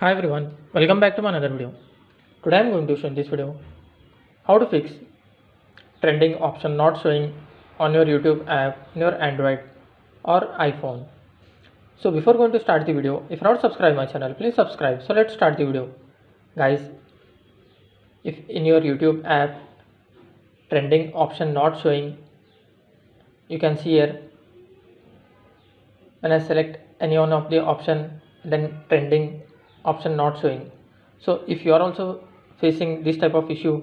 Hi everyone, welcome back to my another video. Today I am going to show in this video how to fix trending option not showing on your YouTube app in your Android or iPhone. So before going to start the video, if you are not subscribed my channel, please subscribe. So let's start the video. Guys, if in your YouTube app trending option not showing, you can see here when I select any one of the option, then trending option not showing. So if you are also facing this type of issue,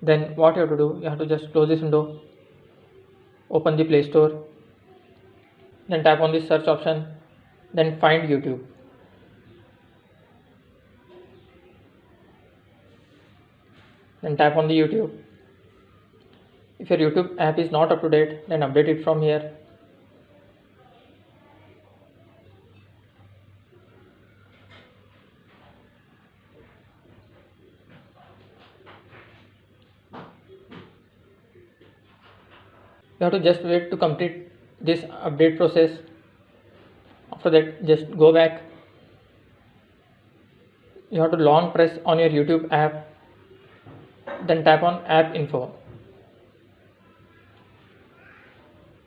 then what you have to do, you have to just close this window, open the Play Store, then tap on the search option, then find YouTube. Then tap on the YouTube. If your YouTube app is not up to date, then update it from here. You have to just wait to complete this update process. After that, just go back. You have to long press on your YouTube app, then tap on app info.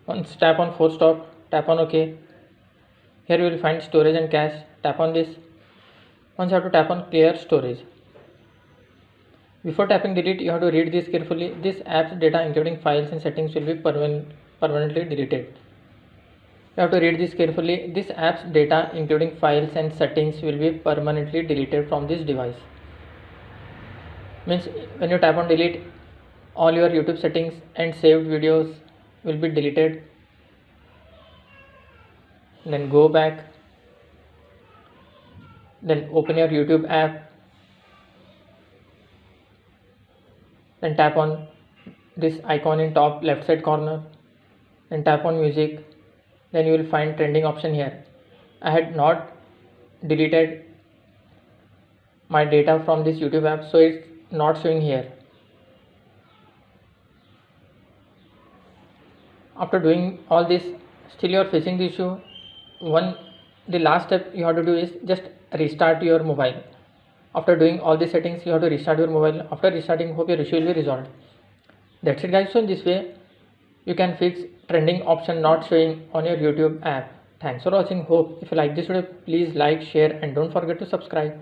Once tap on force stop, tap on OK. Here you will find storage and cache. Tap on this. Once you have to tap on clear storage. Before tapping delete, you have to read this carefully. This app's data including files and settings will be permanently deleted. You have to read this carefully. This app's data including files and settings will be permanently deleted from this device. Means when you tap on delete, all your YouTube settings and saved videos will be deleted. Then go back. Then open your YouTube app. Then tap on this icon in top left side corner. Then tap on music. Then you will find trending option here. I had not deleted my data from this YouTube app, so it's not showing here. After doing all this, still you are facing the issue. The last step you have to do is just restart your mobile. After doing all the settings, you have to restart your mobile. After restarting, hope your issue will be resolved. That's it guys. So in this way you can fix trending option not showing on your YouTube app. Thanks for watching. Hope if you like this video, please like, share and don't forget to subscribe.